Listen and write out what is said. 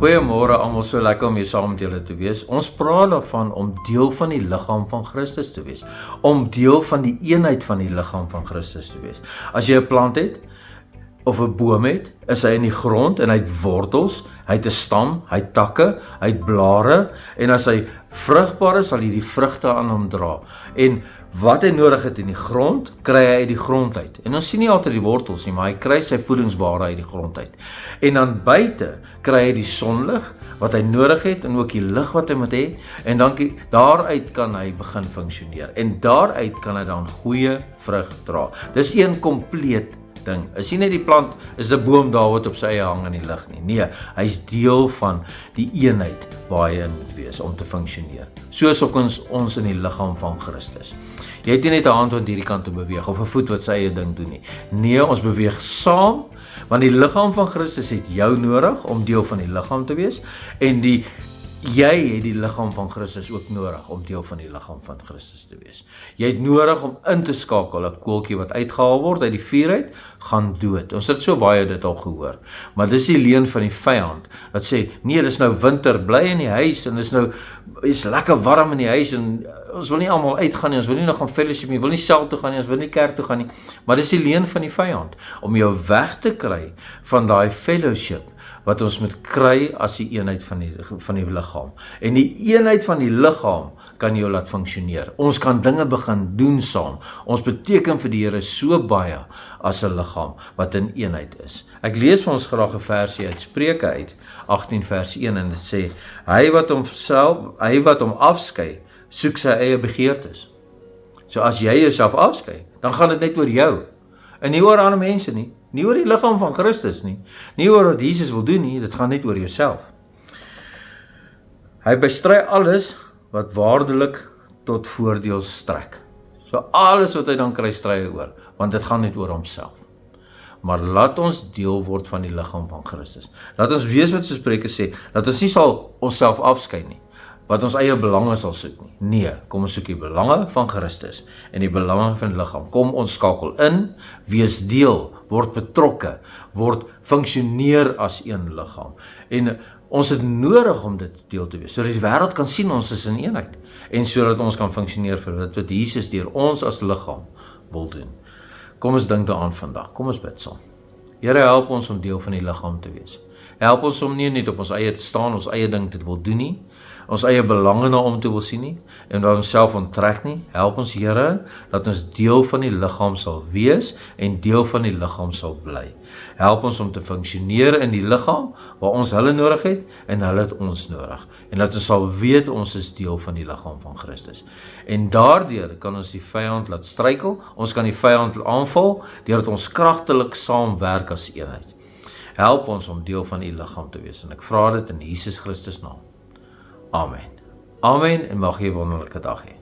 Goeiemôre almal, so lekker om hier saam met julle te wees. Ons praat daarvan om deel van die liggaam van Christus te wees, om deel van die eenheid van die liggaam van Christus te wees. As jy 'n plant het of 'n boom het, is hy in die grond en hy het wortels, hy het 'n stam, hy het takke, hy het blare en as hy vrugbaar is, sal hy die vrugte aan hom dra. En wat hy nodig het in die grond, kry hy uit die grond uit. En ons sien nie altyd die wortels nie, maar hy kry sy voedingsware uit die grond uit. En dan buite kry hy die sonlig wat hy nodig het en ook die lig wat hy moet hê en dan daaruit kan hy begin funksioneer. En daaruit kan hy dan goeie vrug dra. Dis een kompleet ding. Is nie net die plant is 'n boom daar wat op sy eie hang in die lug nie. Nee, hy's deel van die eenheid waar hy in moet wees om te funksioneer. Soos ook ons in die liggaam van Christus. Jy het nie net 'n hand wat hierdie kant toe beweeg of 'n voet wat sy eie ding doen nie. Nee, ons beweeg saam want die liggaam van Christus het jou nodig om deel van die liggaam te wees en jy het die liggaam van Christus ook nodig om deel van die liggaam van Christus te wees. Jy het nodig om in te skakel, 'n koeltjie wat uitgehaal word uit die vuur uit, gaan dood. Ons het so baie dit al gehoor. Maar dis die leuen van die vyand wat sê, nee, dis nou winter, bly in die huis en is lekker warm in die huis en ons wil nie almal uitgaan nie, ons wil nie nog gaan fellowship nie, ons wil nie sel toe gaan nie, ons wil nie kerk toe gaan nie. Maar dis die leuen van die vyand om jou weg te kry van daai fellowship wat ons moet kry as die eenheid van die liggaam. En die eenheid van die liggaam kan jou laat funksioneer. Ons kan dinge begin doen saam. Ons beteken vir die Here so baie as 'n liggaam wat in eenheid is. Ek lees vir ons graag 'n versie uit Spreuke uit 18 vers 1 en dit sê: Hy wat hom afskei, soek sy eie begeertes. So as jy jouself afskei, dan gaan dit net oor jou en nie oor ander mense nie. Nie oor die liggaam van Christus nie. Nie oor wat Jesus wil doen nie, dit gaan net oor jouself. Hy bestry alles wat waardelik tot voordeel strek. So alles wat hy dan kry stry oor, want dit gaan net oor homself. Maar laat ons deel word van die liggaam van Christus. Laat ons wees wat so Spreuke sê, dat ons nie sal onsself afskei nie, wat ons eie belange sal soek nie. Nee, kom ons soek die belange van Christus en die belange van die liggaam. Kom ons skakel in, wees deel, word betrokke, word funksioneer as een liggaam. En ons het nodig om dit deel te wees, sodat die wêreld kan sien ons is in eenheid en sodat ons kan funksioneer vir wat Jesus deur ons as liggaam wil doen. Kom ons dink daaraan vandag. Kom ons bid saam. Here, help ons om deel van die liggaam te wees. Help ons om nie net op ons eie te staan, ons eie ding te wil doen nie, ons eie belange na om te wil sien nie, en dat ons self onttrek nie. Help ons, Here, dat ons deel van die liggaam sal wees, en deel van die liggaam sal bly. Help ons om te funksioneer in die liggaam, waar ons hulle nodig het, en hulle het ons nodig. En dat ons sal weet, ons is deel van die liggaam van Christus. En daardeur kan ons die vyand laat struikel, ons kan die vyand aanval, deurdat ons kragtelik saamwerk as eenheid. Help ons om deel van u liggaam te wees. En ek vra dit in Jesus Christus naam. Amen. Amen en mag jy 'n wonderlike dag hê.